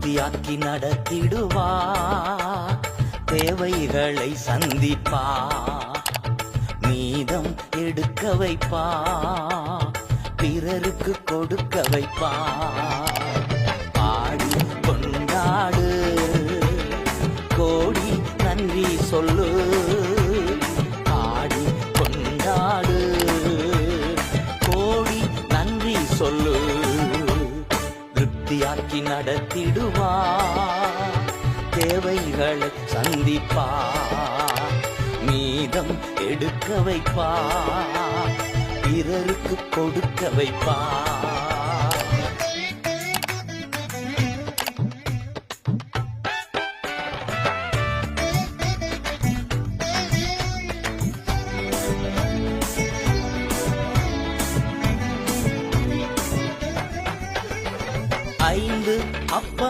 திருப்தியாக்கி நடத்திடுவா, தேவைகளை சந்திப்பா, மீதம் எடுக்க வைப்பா, பிறருக்கு கொடுக்க வைப்பா. பாடி கொண்டாடு, கோடி நன்றி சொல்லு. பாடி கொண்டாடு, கோடி நன்றி சொல்லு. திருப்தியாக்கி நடத்திடுவா, தேவைகளை சந்திப்பா, மீதம் எடுக்க வைப்பா, பிறருக்கு கொடுக்க வைப்பா. ஐந்து அப்பம்